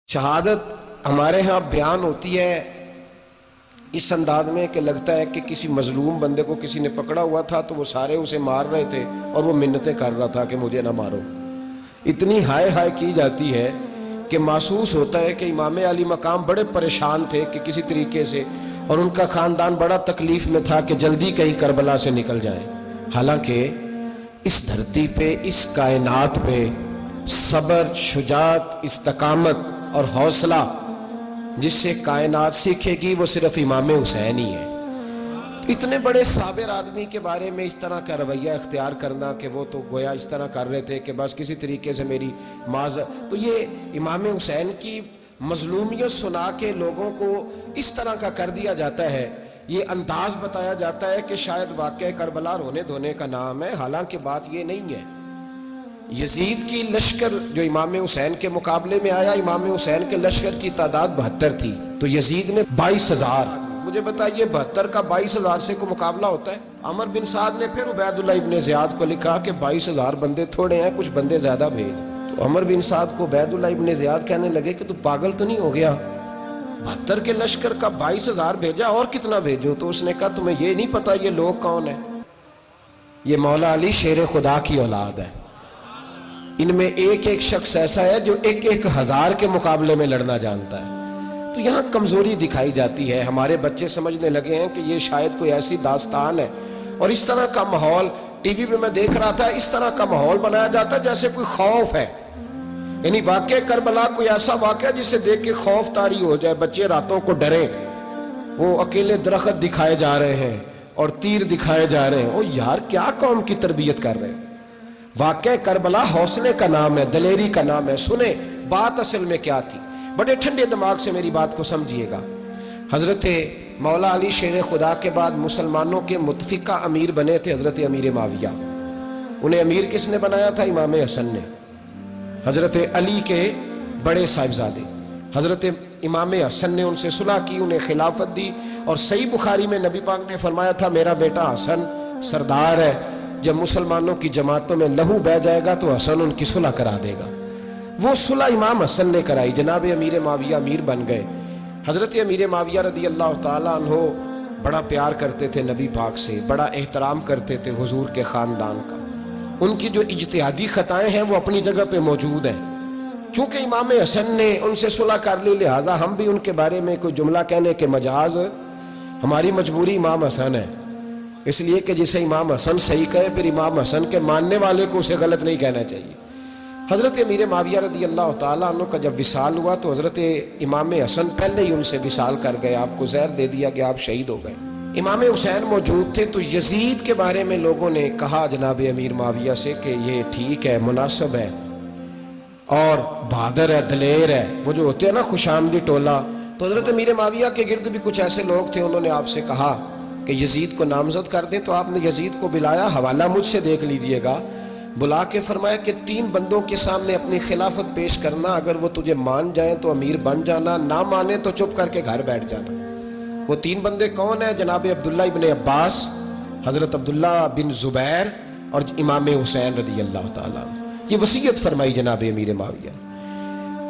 شہادت ہمارے ہاں بیان ہوتی ہے اس انداز میں کہ لگتا ہے کہ کسی مظلوم بندے کو کسی نے پکڑا ہوا تھا تو وہ سارے اسے مار رہے تھے اور وہ منتیں کر رہا تھا کہ مجھے نہ مارو. اتنی ہائے ہائے کی جاتی ہے کہ محسوس ہوتا ہے کہ امام علی مقام بڑے پریشان تھے کہ کسی طریقے سے، اور ان کا خاندان بڑا تکلیف میں تھا کہ جلدی کہیں کربلا سے نکل جائیں. حالانکہ اس دھرتی پہ، اس کائنات پہ صبر، شجاعت، استقامت اور حوصلہ جس سے کائنات سیکھے گی وہ صرف امام حسین ہی ہے. اتنے بڑے صابر آدمی کے بارے میں اس طرح کا رویہ اختیار کرنا کہ وہ تو گویا اس طرح کر رہے تھے کہ بس کسی طریقے سے میری تو یہ امام حسین کی مظلومیت سنا کے لوگوں کو اس طرح کا کر دیا جاتا ہے. یہ انداز بتایا جاتا ہے کہ شاید واقعہ کربلا رونے دھونے کا نام ہے، حالانکہ بات یہ نہیں ہے. یزید کی لشکر جو امام حسین کے مقابلے میں آیا، امام حسین کے لشکر کی تعداد 72 تھی تو یزید نے 22,000. مجھے بتائیے 72 کا 22,000 سے کو مقابلہ ہوتا ہے؟ عمر بن سعد نے پھر عبید اللہ ابن زیاد کو لکھا کہ 22,000 بندے تھوڑے ہیں، کچھ بندے زیادہ بھیج. تو عمر بن سعد کو عبید اللہ ابن زیاد کہنے لگے کہ تو پاگل تو نہیں ہو گیا، 72 کے لشکر کا 22,000 بھیجا، اور کتنا بھیجوں؟ تو اس نے کہا تمہیں یہ نہیں پتا یہ لوگ کون ہیں؟ یہ مولا علی شیر خدا کی اولاد ہے. ان میں ایک ایک شخص ایسا ہے جو 1,000 کے مقابلے میں لڑنا جانتا ہے. تو یہاں کمزوری دکھائی جاتی ہے. ہمارے بچے سمجھنے لگے ہیں کہ یہ شاید کوئی ایسی داستان ہے، اور اس طرح کا ماحول ٹی وی پہ میں دیکھ رہا تھا، اس طرح کا ماحول بنایا جاتا ہے جیسے کوئی خوف ہے. یعنی واقعہ کربلا کوئی ایسا واقعہ جسے دیکھ کے خوف طاری ہو جائے، بچے راتوں کو ڈریں. وہ اکیلے درخت دکھائے جا رہے ہیں اور تیر دکھائے جا رہے ہیں. او یار، کیا قوم کی تربیت کر رہے ہیں؟ واقعہ کربلا حوصلے کا نام ہے، دلیری کا نام ہے. سنیں بات اصل میں کیا تھی، بڑے ٹھنڈے دماغ سے میری بات کو سمجھیے گا. حضرت مولا علی شیر خدا کے بعد مسلمانوں کے متفقہ امیر بنے تھے حضرت امیر معاویہ. انہیں امیر کس نے بنایا تھا؟ امام حسن نے. حضرت علی کے بڑے صاحبزادے حضرت امام حسن نے ان سے صلح کی، انہیں خلافت دی. اور صحیح بخاری میں نبی پاک نے فرمایا تھا میرا بیٹا حسن سردار ہے، جب مسلمانوں کی جماعتوں میں لہو بہ جائے گا تو حسن ان کی صلح کرا دے گا. وہ صلح امام حسن نے کرائی. جناب امیر معاویہ امیر بن گئے. حضرت امیر معاویہ رضی اللہ تعالیٰ عنہ بڑا پیار کرتے تھے نبی پاک سے، بڑا احترام کرتے تھے حضور کے خاندان کا. ان کی جو اجتہادی خطائیں ہیں وہ اپنی جگہ پہ موجود ہیں. چونکہ امام حسن نے ان سے صلح کر لی، لہذا ہم بھی ان کے بارے میں کوئی جملہ کہنے کے مجاز، ہماری مجبوری امام حسن ہے. اس لیے کہ جسے امام حسن صحیح کہے پھر امام حسن کے ماننے والے کو اسے غلط نہیں کہنا چاہیے. حضرت امیر معاویہ رضی اللہ تعالیٰ عنہ کا جب وصال ہوا تو حضرت امام حسن پہلے ہی ان سے وصال کر گئے، آپ کو زہر دے دیا کہ آپ شہید ہو گئے. امام حسین موجود تھے تو یزید کے بارے میں لوگوں نے کہا جناب امیر معاویہ سے کہ یہ ٹھیک ہے، مناسب ہے اور بہادر ہے، دلیر ہے، وہ جو ہوتے ہیں نا خوش آمدی ٹولہ. تو حضرت امیر معاویہ کے گرد بھی کچھ ایسے لوگ تھے، انہوں نے آپ سے کہا کہ یزید کو نامزد کر دیں. تو آپ نے یزید کو بلایا، حوالہ مجھ سے دیکھ لیجئے گا. بلا کے فرمایا کہ 3 بندوں کے سامنے اپنی خلافت پیش کرنا، اگر وہ تجھے مان جائیں تو امیر بن جانا، نہ مانے تو چپ کر کے گھر بیٹھ جانا. وہ 3 بندے کون ہیں؟ جناب عبداللہ ابن عباس، حضرت عبداللہ بن زبیر اور امام حسین رضی اللہ تعالیٰ عنہ. یہ وصیت فرمائی جناب امیر معاویہ.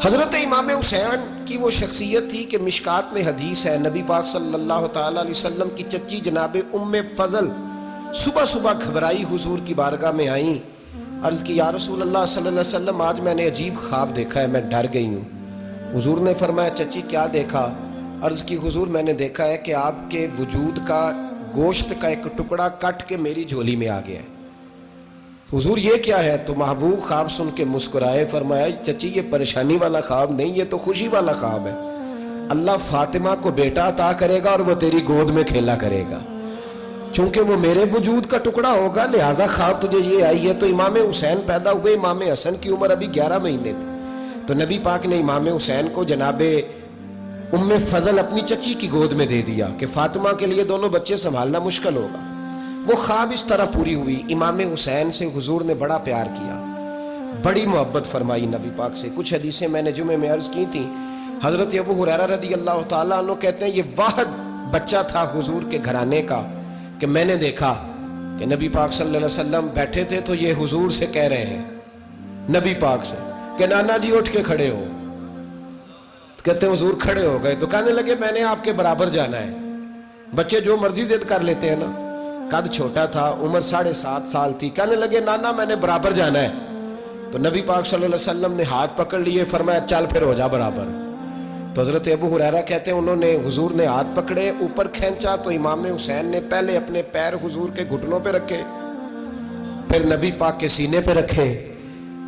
حضرت امام حسین کی وہ شخصیت تھی کہ مشکات میں حدیث ہے، نبی پاک صلی اللہ تعالیٰ علیہ وسلم کی چچی جناب ام فضل صبح صبح گھبرائی حضور کی بارگاہ میں آئیں. عرض کی یا رسول اللہ صلی اللہ علیہ وسلم، آج میں نے عجیب خواب دیکھا ہے، میں ڈر گئی ہوں. حضور نے فرمایا چچی کیا دیکھا؟ عرض کی حضور میں نے دیکھا ہے کہ آپ کے وجود کا گوشت کا ایک ٹکڑا کٹ کے میری جھولی میں آ گیا ہے. حضور یہ کیا ہے؟ تو محبوب خواب سن کے مسکرائے، فرمایا چچی یہ پریشانی والا خواب نہیں، یہ تو خوشی والا خواب ہے. اللہ فاطمہ کو بیٹا عطا کرے گا اور وہ تیری گود میں کھیلا کرے گا. چونکہ وہ میرے وجود کا ٹکڑا ہوگا لہذا خواب تجھے یہ آئی ہے. تو امام حسین پیدا ہوئے، امام حسن کی عمر ابھی 11 مہینے تھی. تو نبی پاک نے امام حسین کو جناب ام فضل اپنی چچی کی گود میں دے دیا کہ فاطمہ کے لیے دونوں بچے سنبھالنا مشکل ہوگا. وہ خواب اس طرح پوری ہوئی. امام حسین سے حضور نے بڑا پیار کیا، بڑی محبت فرمائی نبی پاک سے. کچھ حدیثیں میں نے جمعے میں عرض کی تھیں. حضرت ابو ہریرہ رضی اللہ تعالیٰ عنہ کہتے ہیں یہ واحد بچہ تھا حضور کے گھرانے کا کہ میں نے دیکھا کہ نبی پاک صلی اللہ علیہ وسلم بیٹھے تھے تو یہ حضور سے کہہ رہے ہیں، نبی پاک سے، کہ نانا جی اٹھ کے کھڑے ہو. کہتے ہیں حضور کھڑے ہو گئے تو کہنے لگے میں نے آپ کے برابر جانا ہے. بچے جو مرضی ضد کر لیتے ہیں نا. قد چھوٹا تھا, عمر 7.5 سال تھی. کہنے لگے نانا میں نے برابر جانا ہے. تو نبی پاک صلی اللہ علیہ وسلم نے ہاتھ پکڑ لیے, فرمایا چل پھر ہو جا برابر. تو حضرت ابو ہریرہ کہتے ہیں انہوں نے حضور نے ہاتھ پکڑے, اوپر کھینچا تو امام حسین نے پہلے اپنے پیر حضور کے گھٹنوں پہ رکھے, پھر نبی پاک کے سینے پہ رکھے,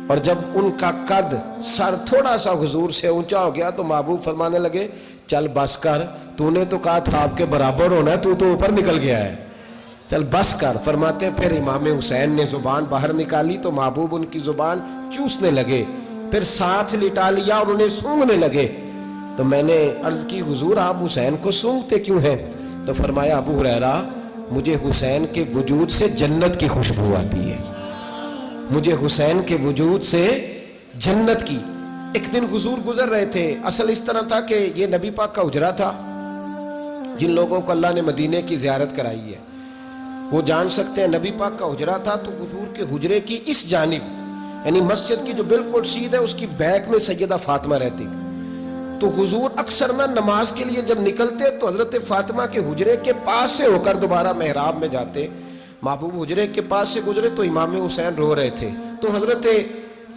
اور جب ان کا قد سر تھوڑا سا حضور سے اونچا ہو گیا تو محبوب فرمانے لگے چل بس کر, تو نے تو کہا تھا آپ کے برابر ہونا ہے, تو اوپر نکل گیا ہے, چل بس کر. فرماتے ہیں پھر امام حسین نے زبان باہر نکالی تو محبوب ان کی زبان چوسنے لگے, پھر ساتھ لٹا لیا اور انہیں سونگھنے لگے. تو میں نے عرض کی حضور آپ حسین کو سونگھتے کیوں ہیں؟ تو فرمایا ابو ہریرہ مجھے حسین کے وجود سے جنت کی خوشبو آتی ہے, مجھے حسین کے وجود سے جنت کی. ایک دن حضور گزر رہے تھے, اصل اس طرح تھا کہ یہ نبی پاک کا حجرہ تھا. جن لوگوں کو اللہ نے مدینے کی زیارت کرائی ہے وہ جان سکتے ہیں, نبی پاک کا حجرہ تھا تو حضور کے حجرے کی اس جانب یعنی مسجد کی جو بالکل سیدھ ہے اس کی بیک میں سیدہ فاطمہ رہتی. تو حضور اکثر نہ نماز کے لیے جب نکلتے تو حضرت فاطمہ کے حجرے کے پاس سے ہو کر دوبارہ محراب میں جاتے. محبوب حجرے کے پاس سے گزرے تو امام حسین رو رہے تھے, تو حضرت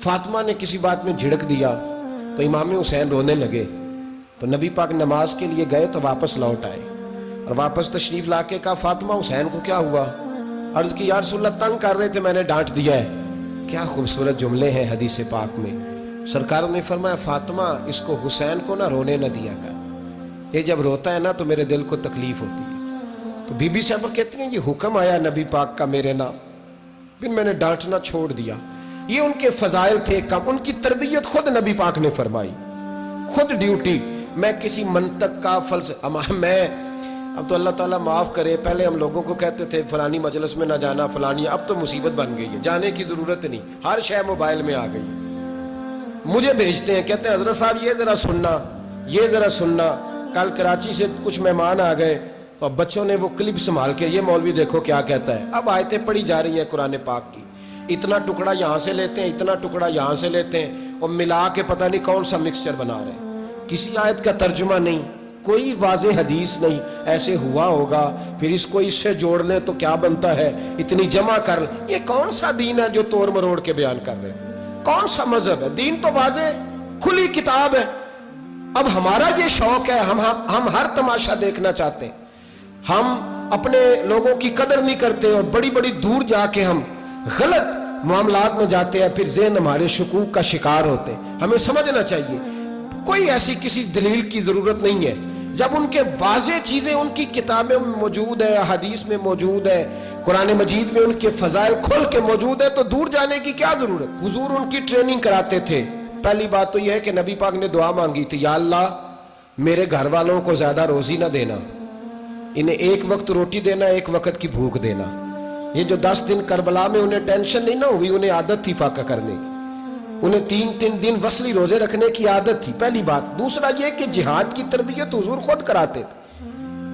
فاطمہ نے کسی بات میں جھڑک دیا تو امام حسین رونے لگے. تو نبی پاک نماز کے لیے گئے تو واپس لوٹ آئے اور واپس تشریف لا کے کہا فاطمہ حسین کو کیا ہوا؟ عرض کی یا رسول اللہ تنگ کر رہے تھے میں نے ڈانٹ دیا ہے. کیا خوبصورت جملے ہیں حدیث پاک میں. سرکار نے فرمایا فاطمہ اس کو حسین کو نہ رونے نہ دیا کر, یہ جب روتا ہے نا تو میرے دل کو تکلیف ہوتی ہے. تو بی بی صاحبہ کہتی ہیں یہ حکم آیا نبی پاک کا میرے نام, پھر میں نے ڈانٹنا چھوڑ دیا. یہ ان کے فضائل تھے, کم ان کی تربیت خود نبی پاک نے فرمائی, خود ڈیوٹی. میں کسی منطق کا فلسفہ میں اب تو اللہ تعالیٰ معاف کرے, پہلے ہم لوگوں کو کہتے تھے فلانی مجلس میں نہ جانا فلانی, اب تو مصیبت بن گئی ہے, جانے کی ضرورت نہیں, ہر شے موبائل میں آ گئی. مجھے بھیجتے ہیں کہتے ہیں حضرت صاحب یہ ذرا سننا, یہ ذرا سننا. کل کراچی سے کچھ مہمان آ گئے تو اب بچوں نے وہ کلپ سنبھال کے یہ مولوی دیکھو کیا کہتا ہے. اب آیتیں پڑھی جا رہی ہیں قرآن پاک کی, اتنا ٹکڑا یہاں سے لیتے ہیں, اتنا ٹکڑا یہاں سے لیتے ہیں اور ملا کے پتہ نہیں کون سا مکسچر بنا رہے ہیں. کسی آیت کا ترجمہ نہیں, کوئی واضح حدیث نہیں. ایسے ہوا ہوگا پھر اس کو اس سے جوڑ لیں تو کیا بنتا ہے, اتنی جمع کر لیں. یہ کون سا دین ہے جو توڑ مروڑ کے بیان کر رہے ہیں؟ کون سا مذہب ہے؟ دین تو واضح کھلی کتاب ہے. اب ہمارا یہ شوق ہے, ہم ہر تماشا دیکھنا چاہتے ہیں, ہم اپنے لوگوں کی قدر نہیں کرتے اور بڑی بڑی دور جا کے ہم غلط معاملات میں جاتے ہیں, پھر ذہن ہمارے شکوک کا شکار ہوتے ہیں. ہمیں سمجھنا چاہیے کوئی ایسی کسی دلیل کی ضرورت نہیں ہے. جب ان کے واضح چیزیں ان کی کتابیں میں موجود ہے, حدیث میں موجود ہے, قرآن مجید میں ان کے فضائل کھل کے موجود ہے, تو دور جانے کی کیا ضرورت. حضور ان کی ٹریننگ کراتے تھے. پہلی بات تو یہ ہے کہ نبی پاک نے دعا مانگی تھی, یا اللہ میرے گھر والوں کو زیادہ روزی نہ دینا, انہیں ایک وقت روٹی دینا, ایک وقت کی بھوک دینا. یہ جو 10 دن کربلا میں انہیں ٹینشن نہیں نہ ہوئی, انہیں عادت تھی فاقہ کرنے کی, انہیں 3 دن وصلی روزے رکھنے کی عادت تھی. پہلی بات. دوسرا یہ کہ جہاد کی تربیت حضور خود کراتے تھے.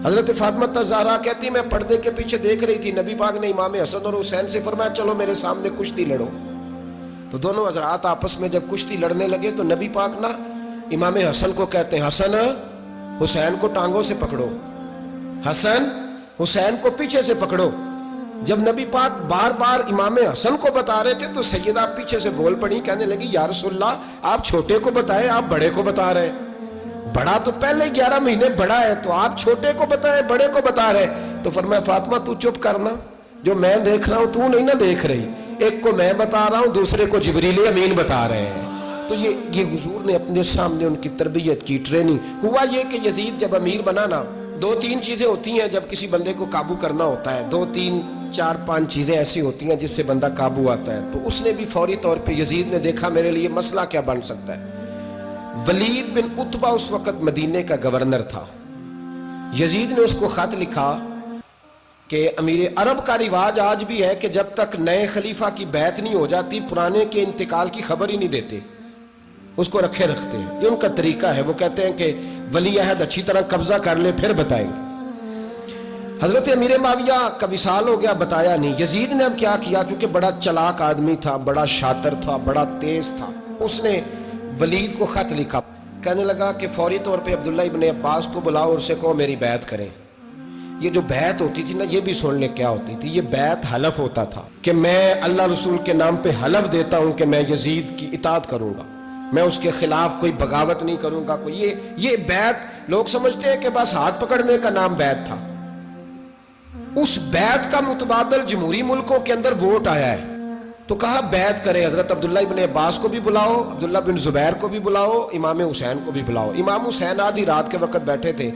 حضرت فاطمہ الزہرا کہتی میں پردے کے پیچھے دیکھ رہی تھی, نبی پاک نے امام حسن اور حسین سے فرمایا چلو میرے سامنے کشتی لڑو. تو دونوں حضرات آپس میں جب کشتی لڑنے لگے تو نبی پاک نا امام حسن کو کہتے ہیں حسن حسین کو ٹانگوں سے پکڑو, حسن حسین کو پیچھے سے پکڑو. جب نبی پاک بار بار امام حسن کو بتا رہے تھے تو سیدہ پیچھے سے بول پڑی, کہنے لگی یا رسول اللہ آپ چھوٹے کو بتائیں, آپ بڑے کو بتا رہے ہیں. بڑا تو پہلے 11 مہینے بڑا ہے, تو آپ چھوٹے کو بتائیں بڑے کو بتا رہے. تو فرمایا فاطمہ تو چپ کرنا, جو میں دیکھ رہا ہوں تو نہیں نہ دیکھ رہی, ایک کو میں بتا رہا ہوں دوسرے کو جبریل امین بتا رہے ہیں. تو یہ حضور نے اپنے سامنے ان کی تربیت کی, ٹریننگ. ہوا یہ کہ یزید جب امیر بنا نا, 2-3 چیزیں ہوتی ہیں جب کسی بندے کو قابو کرنا ہوتا ہے, 2-3-4-5 چیزیں ایسی ہوتی ہیں جس سے بندہ قابو آتا ہے. تو اس نے بھی فوری طور پہ یزید نے دیکھا میرے لیے مسئلہ کیا بن سکتا ہے. ولید بن عتبہ اس وقت مدینے کا گورنر تھا. یزید نے اس کو خط لکھا کہ امیر عرب کا رواج آج بھی ہے کہ جب تک نئے خلیفہ کی بیعت نہیں ہو جاتی پرانے کے انتقال کی خبر ہی نہیں دیتے, اس کو رکھے رکھتے ہیں. یہ ان کا طریقہ ہے. وہ کہتے ہیں کہ ولی عہد اچھی طرح قبضہ کر لے پھر بتائیں گے. حضرت امیر معاویہ کا وصال ہو گیا, بتایا نہیں. یزید نے اب کیا کیا, کیونکہ بڑا چلاک آدمی تھا, بڑا شاطر تھا, بڑا تیز تھا, اس نے ولید کو خط لکھا. کہنے لگا کہ فوری طور پہ عبداللہ ابن عباس کو بلاؤ اور اسے کہو میری بیعت کریں۔ یہ جو بیعت ہوتی تھی نا، یہ بھی سن لے کیا ہوتی تھی، یہ بیعت حلف ہوتا تھا کہ میں اللہ رسول کے نام پہ حلف دیتا ہوں کہ میں یزید کی اطاعت کروں گا، میں اس کے خلاف کوئی بغاوت نہیں کروں گا۔ کوئی یہ بیعت لوگ سمجھتے ہیں کہ بس ہاتھ پکڑنے کا نام بیعت تھا۔ اس بیعت کا متبادل جمہوری ملکوں کے اندر ووٹ آیا ہے، تو کہا بیعت کریں، حضرت عبداللہ ابن عباس کو بھی بلاؤ، عبداللہ بن زبیر کو بھی بلاؤ، امام حسین کو بھی بلاؤ۔ امام حسین آدھی رات کے وقت بیٹھے تھے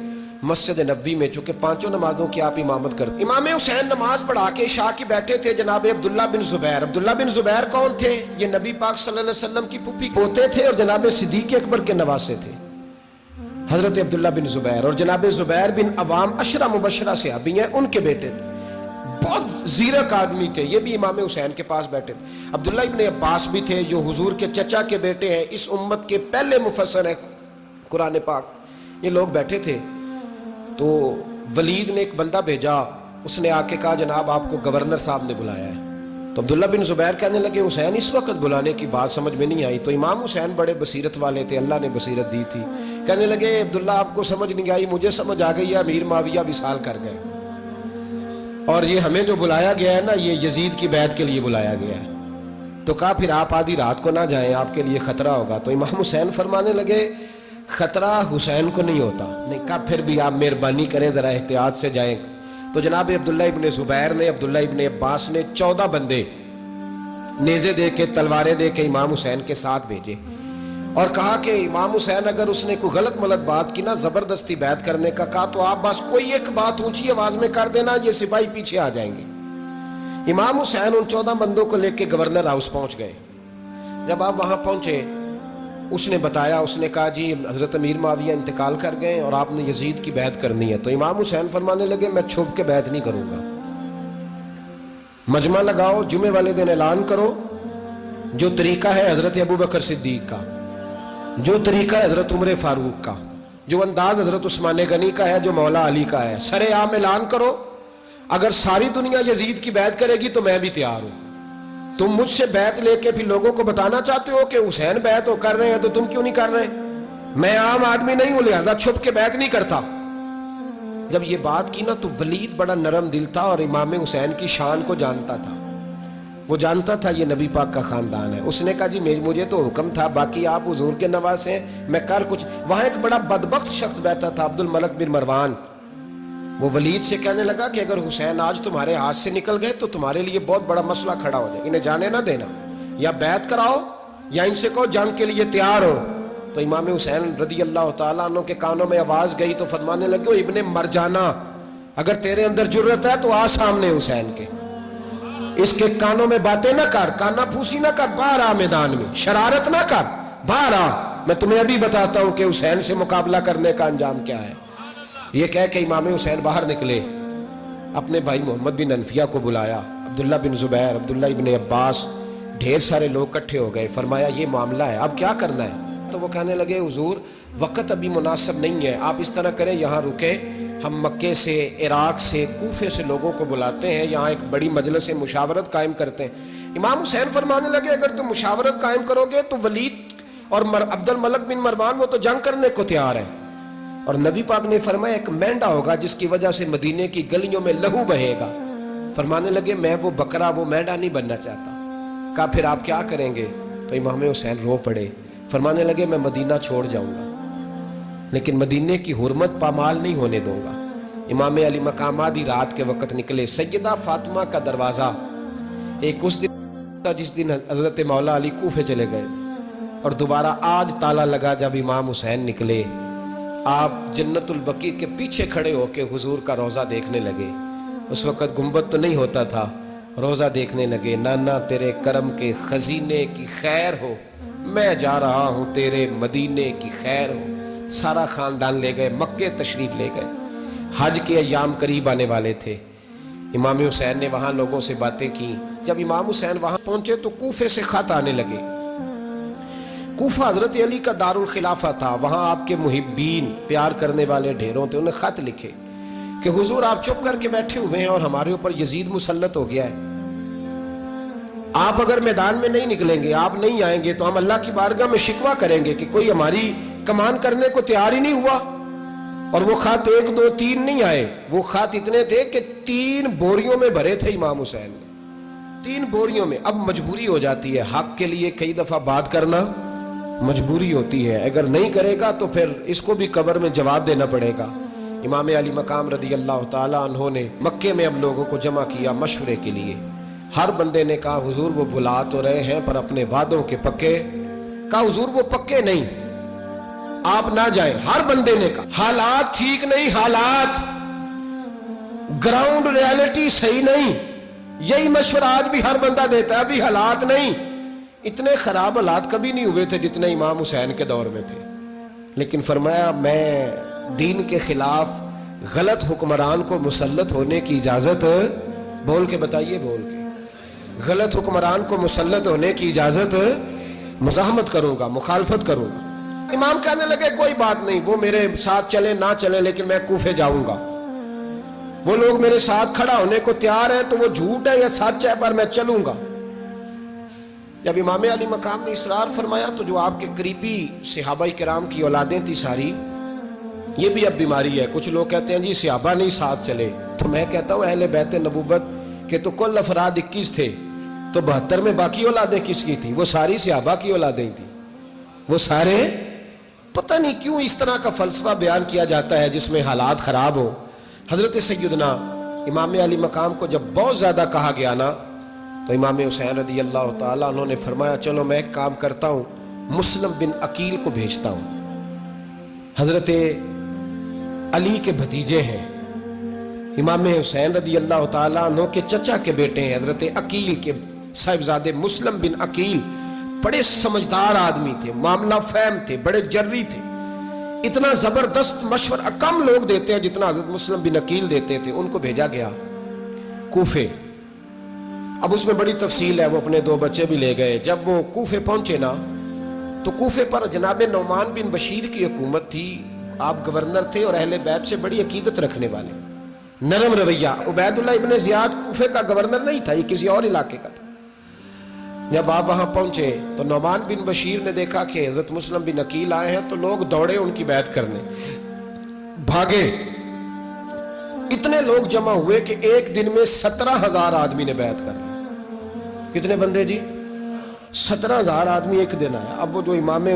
مسجد نبوی میں، چونکہ پانچوں نمازوں کی آپ امامت کرتے۔ امام حسین نماز پڑھا کے عشاء کی بیٹھے تھے، جناب عبداللہ بن زبیر۔ عبداللہ بن زبیر کون تھے؟ یہ نبی پاک صلی اللہ علیہ وسلم کی پھوپھی پوتے تھے اور جناب صدیق اکبر کے نواسے تھے، حضرت عبداللہ بن زبیر۔ اور جناب زبیر بن عوام عشرہ مبشرہ صحابی ہیں، ان کے بیٹے تھے، بہت زیرک آدمی تھے، یہ بھی امام حسین کے پاس بیٹھے تھے۔ عبداللہ ابن عباس بھی تھے جو حضور کے چچا کے بیٹے ہیں، اس امت کے پہلے مفسر ہیں قرآن پاک۔ یہ لوگ بیٹھے تھے تو ولید نے ایک بندہ بھیجا، اس نے آ کے کہا جناب آپ کو گورنر صاحب نے بلایا ہے۔ تو عبداللہ بن زبیر کہنے لگے حسین اس وقت بلانے کی بات سمجھ میں نہیں آئی۔ تو امام حسین بڑے بصیرت والے تھے، اللہ نے بصیرت دی تھی، کہنے لگے عبداللہ آپ کو سمجھ نہیں آئی، مجھے سمجھ آ گئی ہے، امیر معاویہ وصال کر گئے اور یہ ہمیں جو بلایا گیا ہے نا، یہ یزید کی بیعت کے لیے بلایا گیا ہے۔ تو کہا پھر آپ آدھی رات کو نہ جائیں، آپ کے لیے خطرہ ہوگا۔ تو امام حسین فرمانے لگے خطرہ حسین کو نہیں ہوتا۔ نہیں، کہا پھر بھی آپ مہربانی کریں ذرا احتیاط سے جائیں۔ تو جناب عبداللہ ابن زبیر نے، عبداللہ ابن عباس نے 14 بندے نیزے دے کے، تلواریں دے کے امام حسین کے ساتھ بھیجے اور کہا کہ امام حسین اگر اس نے کوئی غلط ملت بات کی نا، زبردستی بیعت کرنے کا کہا، تو آپ بس کوئی ایک بات اونچی آواز میں کر دینا، یہ سپاہی پیچھے آ جائیں گے۔ امام حسین ان 14 بندوں کو لے کے گورنر ہاؤس پہنچ گئے۔ جب آپ وہاں پہنچے، اس نے بتایا، اس نے کہا جی حضرت امیر معاویہ انتقال کر گئے اور آپ نے یزید کی بیعت کرنی ہے۔ تو امام حسین فرمانے لگے میں چھپ کے بیعت نہیں کروں گا، مجمع لگاؤ، جمعے والے دن اعلان کرو، جو طریقہ ہے حضرت ابوبکر صدیق کا، جو طریقہ ہے حضرت عمر فاروق کا، جو انداز حضرت عثمان غنی کا ہے، جو مولا علی کا ہے، سر عام اعلان کرو، اگر ساری دنیا یزید کی بیعت کرے گی تو میں بھی تیار ہوں۔ تم مجھ سے بیعت لے کے پھر لوگوں کو بتانا چاہتے ہو کہ حسین بیعت ہو کر رہے ہیں تو تم کیوں نہیں کر رہے؟ میں عام آدمی نہیں ہوں، لہذا چھپ کے بیعت نہیں کرتا۔ جب یہ بات کی نا تو ولید بڑا نرم دل تھا اور امام حسین کی شان کو جانتا تھا، وہ جانتا تھا یہ نبی پاک کا خاندان ہے۔ اس نے کہا جی مجھے تو حکم تھا، باقی آپ حضور کے نواسے ہیں، میں کر کچھ۔ وہاں ایک بڑا بدبخت شخص بیٹھا تھا، عبد الملک بن مروان۔ وہ ولید سے کہنے لگا کہ اگر حسین آج تمہارے ہاتھ سے نکل گئے تو تمہارے لیے بہت بڑا مسئلہ کھڑا ہو جائے، انہیں جانے نہ دینا، یا بیعت کراؤ یا ان سے کہو جنگ کے لیے تیار ہو۔ تو امام حسین رضی اللہ تعالیٰ عنہ کے کانوں میں آواز گئی تو فرمانے لگے ابن مرجانہ، اگر تیرے اندر جرت ہے تو آ سامنے حسین کے، اس کے کانوں میں باتیں نہ کر، کانا پھوسی نہ کر، باہر آ میدان میں، شرارت نہ کر، باہر آ، میں تمہیں ابھی بتاتا ہوں کہ حسین سے مقابلہ کرنے کا انجام کیا ہے۔ یہ کہہ کہ امام حسین باہر نکلے، اپنے بھائی محمد بن انفیہ کو بلایا، عبداللہ بن زبیر، عبداللہ ابن عباس، ڈھیر سارے لوگ اکٹھے ہو گئے۔ فرمایا یہ معاملہ ہے، اب کیا کرنا ہے؟ تو وہ کہنے لگے حضور وقت ابھی مناسب نہیں ہے، آپ اس طرح کریں یہاں رکے، ہم مکے سے، عراق سے، کوفے سے لوگوں کو بلاتے ہیں، یہاں ایک بڑی مجلس مشاورت قائم کرتے ہیں۔ امام حسین فرمانے لگے اگر تم مشاورت قائم کرو گے تو ولید اور عبد الملک بن مروان وہ تو جنگ کرنے کو تیار ہیں، اور نبی پاک نے فرمایا ایک مینڈا ہوگا جس کی وجہ سے مدینے کی گلیوں میں لہو بہے گا۔ فرمانے لگے میں وہ بکرا، وہ مینڈا نہیں بننا چاہتا۔ کہا پھر آپ کیا کریں گے؟ تو امام حسین رو پڑے، فرمانے لگے میں مدینہ چھوڑ جاؤں گا لیکن مدینے کی حرمت پامال نہیں ہونے دوں گا۔ امام علی مقام آدھی رات کے وقت نکلے، سیدہ فاطمہ کا دروازہ ایک اس دن تھا جس دن حضرت مولا علی کوفے چلے گئے اور دوبارہ آج تالا لگا جب امام حسین نکلے۔ آپ جنت البقیع کے پیچھے کھڑے ہو کے حضور کا روضہ دیکھنے لگے، اس وقت گنبد تو نہیں ہوتا تھا، روضہ دیکھنے لگے۔ نانا تیرے کرم کے خزینے کی خیر ہو، میں جا رہا ہوں تیرے مدینے کی خیر ہو۔ سارا خاندان لے گئے، مکے تشریف لے گئے، حج کے ایام قریب آنے والے تھے۔ امام حسین نے وہاں لوگوں سے باتیں کی۔ جب امام حسین وہاں پہنچے تو کوفے سے خط آنے لگے۔ کوفہ حضرت علی کا دار الخلافہ تھا، وہاں آپ کے محبین، پیار کرنے والے ڈھیروں تھے، انہیں خط لکھے کہ حضور آپ چپ کر کے بیٹھے ہوئے ہیں اور ہمارے اوپر یزید مسلط ہو گیا ہے، آپ اگر میدان میں نہیں نکلیں گے، آپ نہیں آئیں گے تو ہم اللہ کی بارگاہ میں شکوہ کریں گے کہ کوئی ہماری کمان کرنے کو تیار ہی نہیں ہوا. اور وہ خط 1 2 3 نہیں آئے, وہ خط اتنے تھے کہ 3 بوریوں میں بھرے تھے امام حسین نے, 3 بوریوں میں. اب مجبوری ہو جاتی ہے, حق کے لیے کئی دفعہ بات کرنا مجبوری ہوتی ہے, اگر نہیں کرے گا تو پھر اس کو بھی قبر میں جواب دینا پڑے گا. امام علی مقام رضی اللہ تعالیٰ عنہ نے مکے میں اب لوگوں کو جمع کیا مشورے کے لیے. ہر بندے نے کہا حضور وہ بھلا تو رہے ہیں پر اپنے وعدوں کے پکے. کہا حضور وہ پکے نہیں, آپ نہ جائیں. ہر بندے نے کہا حالات ٹھیک نہیں, حالات گراؤنڈ ریالٹی صحیح نہیں. یہی مشورہ آج بھی ہر بندہ دیتا ہے, ابھی حالات نہیں. اتنے خراب حالات کبھی نہیں ہوئے تھے جتنے امام حسین کے دور میں تھے. لیکن فرمایا میں دین کے خلاف غلط حکمران کو مسلط ہونے کی اجازت, بول کے بتائیے, بول کے, غلط حکمران کو مسلط ہونے کی اجازت, مزاحمت کروں گا, مخالفت کروں گا. امام کہنے لگے کوئی بات نہیں, وہ میرے ساتھ چلے نہ چلے لیکن میں کوفے جاؤں گا. وہ لوگ میرے ساتھ کھڑا ہونے کو تیار ہیں تو وہ جھوٹ ہے یا سچ ہے پر میں چلوں گا. جب امام علی مقام نے اصرار فرمایا تو جو آپ کے قریبی صحابہ کرام کی اولادیں تھی ساری, یہ بھی اب بیماری ہے. کچھ لوگ کہتے ہیں جی صحابہ نہیں ساتھ چلے, تو میں کہتا ہوں اہل بیت نبوت کے تو کل افراد 21 تھے, تو 72 میں باقی اولادیں کس کی تھی؟ وہ ساری صحابہ کی اولادیں تھیں. وہ سارے, پتہ نہیں کیوں اس طرح کا فلسفہ بیان کیا جاتا ہے جس میں حالات خراب ہو. حضرت سیدنا امام علی مقام کو جب بہت زیادہ کہا گیا نا, تو امام حسین رضی اللہ تعالیٰ انہوں نے فرمایا چلو میں ایک کام کرتا ہوں, مسلم بن عقیل کو بھیجتا ہوں. حضرت علی کے بھتیجے ہیں, امام حسین رضی اللہ تعالیٰ عنہ کے چچا کے بیٹے ہیں, حضرت عقیل کے صاحبزادے مسلم بن عقیل. بڑے سمجھدار آدمی تھے, معاملہ فہم تھے, بڑے جری تھے. اتنا زبردست مشورہ کم لوگ دیتے ہیں جتنا حضرت مسلم بن عقیل دیتے تھے. ان کو بھیجا گیا کوفے. اب اس میں بڑی تفصیل ہے, وہ اپنے 2 بچے بھی لے گئے. جب وہ کوفے پہنچے نا, تو کوفے پر جناب نعمان بن بشیر کی حکومت تھی. آپ گورنر تھے اور اہل بیت سے بڑی عقیدت رکھنے والے, نرم رویہ. عبید اللہ ابن زیاد کوفے کا گورنر نہیں تھا, یہ کسی اور علاقے کا تھا. جب آپ وہاں پہنچے تو نعمان بن بشیر نے دیکھا کہ حضرت مسلم بن عقیل آئے ہیں, تو لوگ دوڑے ان کی بیعت کرنے, بھاگے. اتنے لوگ جمع ہوئے کہ ایک دن میں 17,000 آدمی نے بیعت کر لی. کتنے بندے جی؟ 17,000 آدمی ایک دن آیا. اب وہ جو امام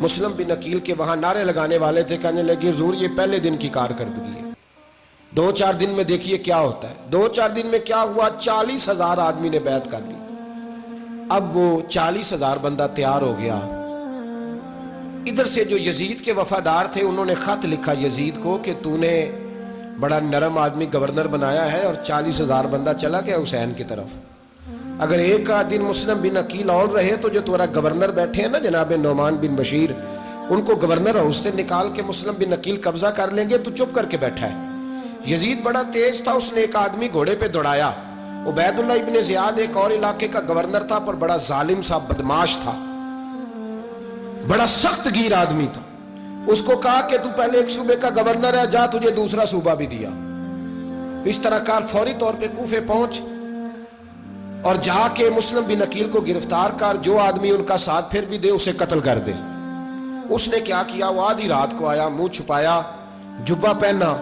مسلم بن عقیل کے وہاں نعرے لگانے والے تھے, کہنے لگے حضور یہ پہلے دن کی کارکردگی ہے, 2-4 دن میں دیکھیے کیا ہوتا ہے. 2-4 دن میں کیا ہوا, 40,000 آدمی نے بیعت کر لی. اب وہ 40,000 بندہ تیار ہو گیا. ادھر سے جو یزید کے وفادار تھے انہوں نے خط لکھا یزید کو کہ تو نے بڑا نرم آدمی گورنر بنایا ہے اور 40,000 بندہ چلا گیا حسین کی طرف. اگر ایک دن مسلم بن عقیل اور رہے تو جو تمہارا گورنر بیٹھے ہیں نا جناب نعمان بن بشیر, ان کو گورنر ہاؤس سے نکال کے مسلم بن عقیل قبضہ کر لیں گے. تو چپ کر کے بیٹھا ہے. یزید بڑا تیز تھا, اس نے ایک آدمی گھوڑے پہ دوڑایا. عبید اللہ ابن زیاد ایک اور علاقے کا گورنر تھا, پر بڑا ظالم سا بدماش تھا, بڑا سخت گیر آدمی تھا. اس کو کہا کہ تو پہلے ایک صوبے کا گورنر ہے, جا تجھے دوسرا صوبہ بھی دیا. اس طرح کار فوری طور پہ کوفے پہنچ اور جا کے مسلم بن عقیل کو گرفتار کر, جو آدمی ان کا ساتھ پھر بھی دے اسے قتل کر دے. اس نے کیا کیا, وہ آدھی رات کو آیا, منہ چھپایا, جبہ پہنا,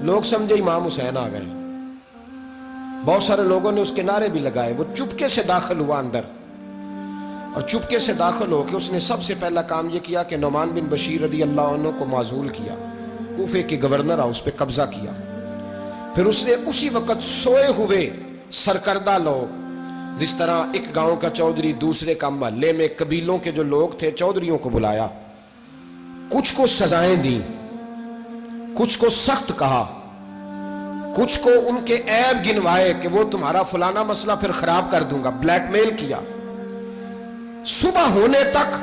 لوگ سمجھے امام حسین آ گئے. بہت سارے لوگوں نے اس کے نعرے بھی لگائے. وہ چپکے سے داخل ہوا اندر, اور چپکے سے داخل ہو کے اس نے سب سے پہلا کام یہ کیا کہ نعمان بن بشیر رضی اللہ عنہ کو معزول کیا, کوفے کے گورنر ہاؤس پہ قبضہ کیا. پھر اس نے اسی وقت سوئے ہوئے سرکردہ لوگ, جس طرح ایک گاؤں کا چودھری دوسرے کا محلے میں قبیلوں کے جو لوگ تھے چودھریوں کو بلایا, کچھ کو سزائیں دیں, کچھ کو سخت کہا, کچھ کو ان کے عیب گنوائے کہ وہ تمہارا فلانا مسئلہ پھر خراب کر دوں گا, بلیک میل کیا. صبح ہونے تک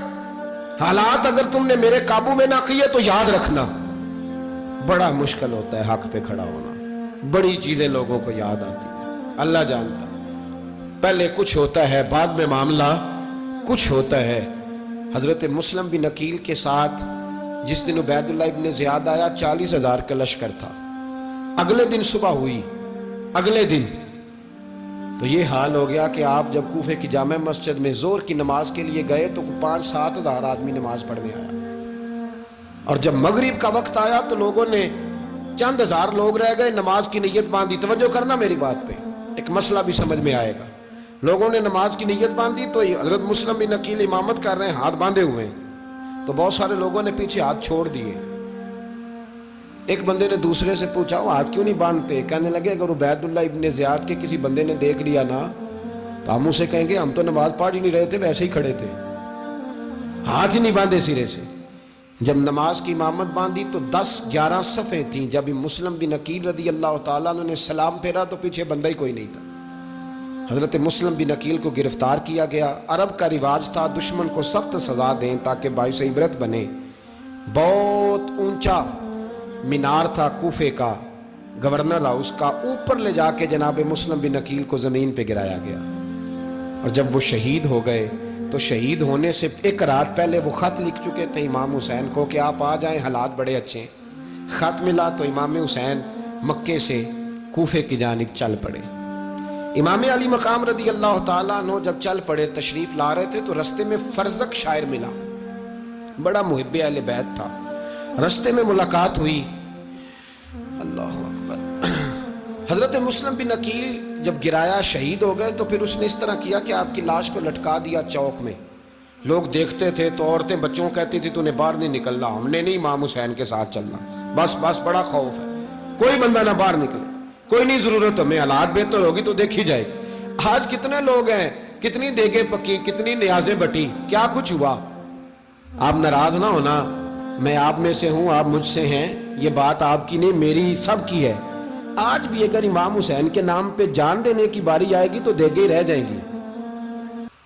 حالات اگر تم نے میرے قابو میں نہ کیے تو یاد رکھنا بڑا مشکل ہوتا ہے حق پہ کھڑا ہونا. بڑی چیزیں لوگوں کو یاد آتی ہیں, اللہ جانتا. پہلے کچھ ہوتا ہے, بعد میں معاملہ کچھ ہوتا ہے. حضرت مسلم بن عقیل کے ساتھ جس دن عبید اللہ ابن زیاد آیا 40,000 کا لشکر تھا. اگلے دن صبح ہوئی, اگلے دن تو یہ حال ہو گیا کہ آپ جب کوفے کی جامع مسجد میں زور کی نماز کے لیے گئے تو 5-7 ہزار آدمی نماز پڑھنے آیا. اور جب مغرب کا وقت آیا تو لوگوں نے چند ہزار لوگ رہ گئے, نماز کی نیت باندھی. توجہ کرنا میری بات پہ, ایک مسئلہ بھی سمجھ میں آئے گا. لوگوں نے نماز کی نیت باندھی تو حضرت مسلم بن عقیل امامت کر رہے ہیں, ہاتھ باندھے ہوئے ہیں. تو بہت سارے لوگوں نے پیچھے ہاتھ چھوڑ دیے. ایک بندے نے دوسرے سے پوچھا وہ ہاتھ کیوں نہیں باندھتے؟ کہنے لگے اگر عبید اللہ ابن زیاد کے کسی بندے نے دیکھ لیا نا تو ہم اسے کہیں گے ہم تو نماز پڑھ ہی نہیں رہے تھے, ویسے ہی کھڑے تھے, ہاتھ ہی نہیں باندھے سرے سے. جب نماز کی امامت باندھی تو 10-11 صفیں تھیں. جب مسلم بن عقیل رضی اللہ تعالیٰ عنہ نے سلام پھیرا تو پیچھے بندہ ہی کوئی نہیں تھا. حضرت مسلم بن عقیل کو گرفتار کیا گیا. عرب کا رواج تھا دشمن کو سخت سزا دیں تاکہ باعث عبرت بنے. بہت اونچا مینار تھا کوفے کا, گورنر ہاؤس کا, اوپر لے جا کے جناب مسلم بن عقیل کو زمین پہ گرایا گیا. اور جب وہ شہید ہو گئے تو شہید ہونے سے ایک رات پہلے وہ خط لکھ چکے تھے امام حسین کو کہ آپ آ جائیں, حالات بڑے اچھے ہیں. خط ملا تو امام حسین مکے سے کوفے کی جانب چل پڑے. امام علی مقام رضی اللہ تعالیٰ عنہ جب چل پڑے تشریف لا رہے تھے تو رستے میں فرزق شاعر ملا, بڑا محب اہل بیت تھا. رستے میں ملاقات ہوئی, اللہ اکبر. حضرت مسلم بن عقیل جب گرایا شہید ہو گئے تو پھر اس نے اس طرح کیا کہ آپ کی لاش کو لٹکا دیا چوک میں. لوگ دیکھتے تھے تو عورتیں بچوں کہتی تھی تو نے باہر نہیں نکلنا, ہم نے نہیں امام حسین کے ساتھ چلنا, بس بڑا خوف ہے, کوئی بندہ نہ باہر نکلے, کوئی نہیں ضرورت ہمیں, حالات بہتر ہوگی تو دیکھی جائے. آج کتنے لوگ ہیں, کتنی دیگیں پکی, کتنی نیازیں بٹی, کیا کچھ ہوا. آپ ناراض نہ ہونا, میں آپ میں سے ہوں, آپ مجھ سے ہیں, یہ بات آپ کی نہیں میری سب کی ہے. آج بھی اگر امام حسین کے نام پہ جان دینے کی باری آئے گی تو دیگیں ہی رہ جائیں گی.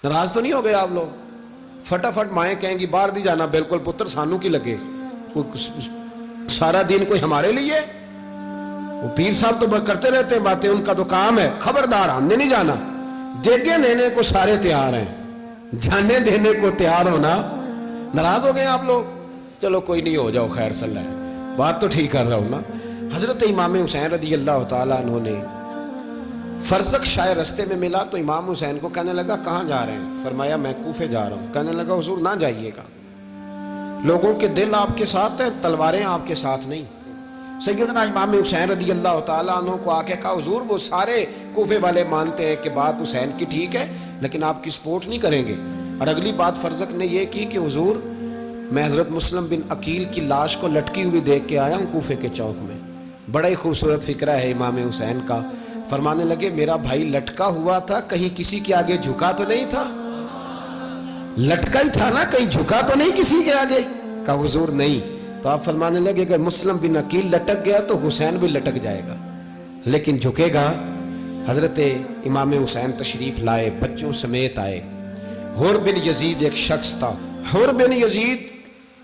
ناراض تو نہیں ہو گئے آپ لوگ؟ فٹافٹ مائیں کہیں گی باہر دی جانا, بالکل پتر سانو کی لگے, سارا دن کوئی ہمارے لیے. وہ پیر صاحب تو کرتے رہتے ہیں باتیں, ان کا تو کام ہے. خبردار ہم نے نہیں جانا, دیگیں دینے کو سارے تیار ہیں, جانے دینے کو تیار ہونا. ناراض ہو گئے آپ لوگ؟ چلو کوئی نہیں, ہو جاؤ, خیر صلی اللہ ہے, بات تو ٹھیک کر رہا ہوں نا. حضرت امام حسین رضی اللہ تعالیٰ عنہ نے فرزق شاعر رستے میں ملا تو امام حسین کو کہنے لگا کہاں جا رہے ہیں؟ فرمایا میں کوفے جا رہا ہوں. کہنے لگا حضور نہ جائیے گا, لوگوں کے دل آپ کے ساتھ ہیں, تلواریں آپ کے ساتھ نہیں. سیدنا امام حسین رضی اللہ تعالیٰ عنہ کو آ کے کہا حضور وہ سارے کوفے والے مانتے ہیں کہ بات حسین کی ٹھیک ہے لیکن آپ کی سپورٹ نہیں کریں گے. اور اگلی بات فرزق نے یہ کی کہ حضور میں حضرت مسلم بن عقیل کی لاش کو لٹکی ہوئی دیکھ کے آیا ہوں کوفے کے چوک میں. بڑا ہی خوبصورت فکرہ ہے امام حسین کا. فرمانے لگے میرا بھائی لٹکا ہوا تھا, کہیں کسی کے آگے جھکا تو نہیں تھا؟ لٹکا ہی تھا نا, کہیں جھکا تو نہیں کسی کے آگے؟ کہا حضور نہیں. تو آپ فرمانے لگے اگر مسلم بن عقیل لٹک گیا تو حسین بھی لٹک جائے گا, لیکن جھکے گا. حضرت امام حسین تشریف لائے, بچوں سمیت آئے. حر بن یزید ایک شخص تھا. حر بن یزید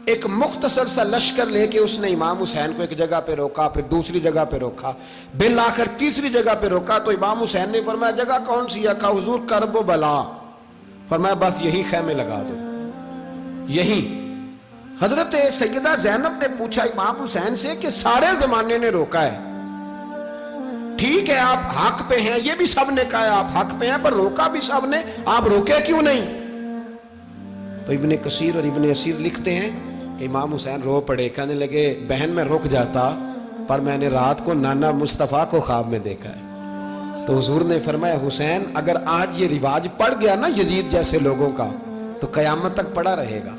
ایک مختصر سا لشکر لے کے اس نے امام حسین کو ایک جگہ پہ روکا, پھر دوسری جگہ پہ روکا, بالآخر تیسری جگہ پہ روکا. تو امام حسین نے فرمایا جگہ کون سی ہے؟ کہا حضور کرب و بلا. فرمایا بس یہی خیمے لگا دو, یہی. حضرت سیدہ زینب نے پوچھا امام حسین سے کہ سارے زمانے نے روکا ہے, ٹھیک ہے آپ حق پہ ہیں, یہ بھی سب نے کہا ہے آپ حق پہ ہیں, پر روکا بھی سب نے, آپ روکے کیوں نہیں؟ تو ابن کثیر اور ابن اسیر لکھتے ہیں کہ امام حسین رو پڑے. کہنے لگے بہن میں رک جاتا پر میں نے رات کو نانا مصطفیٰ کو خواب میں دیکھا ہے. تو حضور نے فرمایا حسین اگر آج یہ رواج پڑ گیا نا یزید جیسے لوگوں کا تو قیامت تک پڑا رہے گا.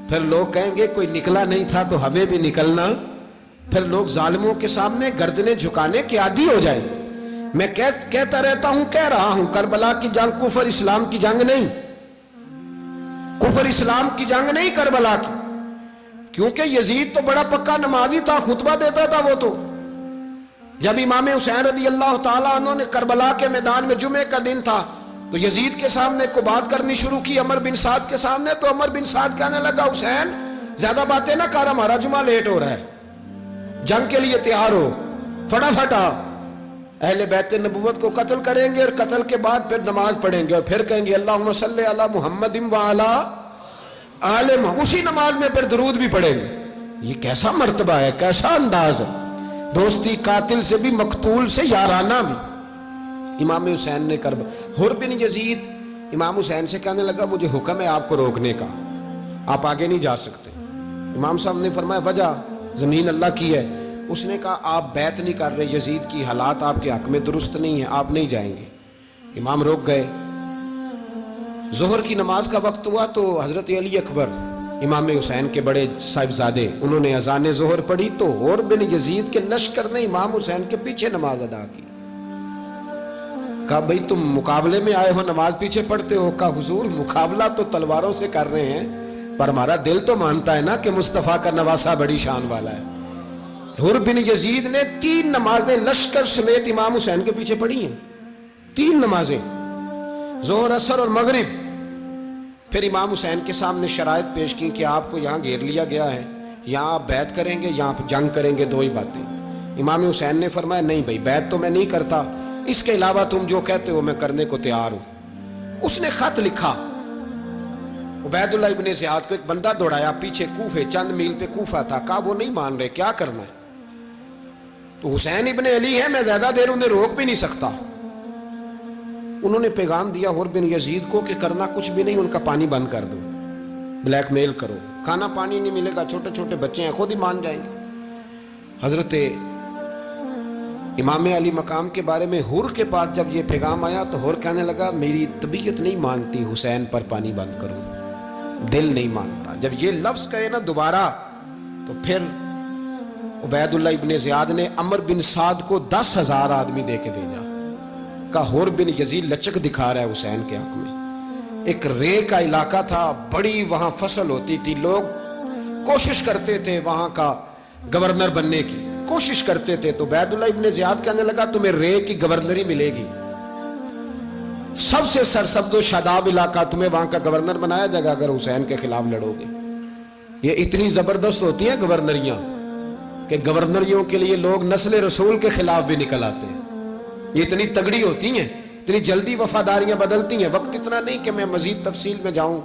پھر لوگ کہیں گے کوئی نکلا نہیں تھا تو ہمیں بھی نکلنا. پھر لوگ ظالموں کے سامنے گردنیں جھکانے کے عادی ہو جائیں. میں کہتا رہتا ہوں, کہہ رہا ہوں, کربلا کی جنگ کفر اسلام کی جنگ نہیں, کفر اسلام کی جنگ نہیں کربلا کی. کیونکہ یزید تو بڑا پکا نمازی تھا, خطبہ دیتا تھا. وہ تو جب امام حسین رضی اللہ تعالیٰ عنہ نے کربلا کے میدان میں جمعے کا دن تھا تو یزید کے سامنے کو بات کرنی شروع کی, عمر بن سعد کے سامنے. تو عمر بن سعد کہنے لگا حسین زیادہ باتیں نہ کر, ہمارا جمعہ لیٹ ہو رہا ہے, جنگ کے لیے تیار ہو, فٹافٹ آ. اہل بیت نبوت کو قتل کریں گے اور قتل کے بعد پھر نماز پڑھیں گے اور پھر کہیں گے اللہم صلی علی محمد وعلی آل محمد, اسی نماز میں پھر درود بھی پڑھیں گے. یہ کیسا مرتبہ ہے, کیسا انداز ہے, دوستی قاتل سے بھی مقتول سے یارانہ بھی. امام حسین نے حر بن یزید امام حسین سے کہنے لگا مجھے حکم ہے آپ کو روکنے کا, آپ آگے نہیں جا سکتے. امام صاحب نے فرمایا وجہ زمین اللہ کی ہے. اس نے کہا آپ بیعت نہیں کر رہے, یزید کی حالات آپ کے حق میں درست نہیں ہیں, آپ نہیں جائیں گے. امام روک گئے. ظہر کی نماز کا وقت ہوا تو حضرت علی اکبر امام حسین کے بڑے صاحبزادے, انہوں نے اذان ظہر پڑھی تو حور بن یزید کے لشکر نے امام حسین کے پیچھے نماز ادا کی. کہا بھئی تم مقابلے میں آئے ہو, نماز پیچھے پڑھتے ہو؟ کہا حضور مقابلہ تو تلواروں سے کر رہے ہیں, پر ہمارا دل تو مانتا ہے نا کہ مصطفیٰ کا نواسہ بڑی شان والا ہے. حور بن یزید نے 3 نمازیں لشکر سمیت امام حسین کے پیچھے پڑھی ہیں, 3 نمازیں, ظہر اثر اور مغرب. پھر امام حسین کے سامنے شرائط پیش کی کہ آپ کو یہاں گھیر لیا گیا ہے, یہاں آپ بیعت کریں گے, یہاں آپ جنگ کریں گے, 2 ہی باتیں. امام حسین نے فرمایا نہیں بھائی بیعت تو میں نہیں کرتا, اس کے علاوہ تم جو کہتے ہو میں کرنے کو تیار ہوں. اس نے خط لکھا, عبید اللہ ابن زیاد کو ایک بندہ دوڑایا پیچھے, کوفے چند میل پہ کوفہ تھا. کہا وہ نہیں مان رہے, کیا کرنا ہے؟ تو حسین ابن علی ہے, میں زیادہ دیر انہیں روک بھی نہیں سکتا. انہوں نے پیغام دیا حور بن یزید کو کہ کرنا کچھ بھی نہیں, ان کا پانی بند کر دو, بلیک میل کرو, کھانا پانی نہیں ملے گا, چھوٹے چھوٹے بچے ہیں, خود ہی مان جائیں گے. حضرت امام علی مقام کے بارے میں حور کے پاس جب یہ پیغام آیا تو حور کہنے لگا میری طبیعت نہیں مانتی حسین پر پانی بند کروں, دل نہیں مانتا. جب یہ لفظ کہے نا دوبارہ تو پھر عبید اللہ ابن زیاد نے عمر بن سعد کو 10,000 آدمی دے کے بھیجا. کہا حور بن یزید لچک دکھا رہا ہے حسین کے حق میں. ایک رے کا علاقہ تھا, بڑی وہاں فصل ہوتی تھی, لوگ کوشش کرتے تھے وہاں کا گورنر بننے کی, کوشش کرتے تھے. تو عبید اللہ ابن زیاد کہنے لگا تمہیں رے کی گورنری ملے گی, سب سے سرسبز و شاداب علاقہ, تمہیں وہاں کا گورنر بنایا جائے گا اگر حسین کے خلاف لڑو گے. یہ اتنی زبردست ہوتی ہیں گورنریاں کہ گورنریوں کے لیے لوگ نسل رسول کے خلاف بھی نکل آتے ہیں. یہ اتنی تگڑی ہوتی ہیں, اتنی جلدی وفاداریاں بدلتی ہیں. وقت اتنا نہیں کہ میں مزید تفصیل میں جاؤں.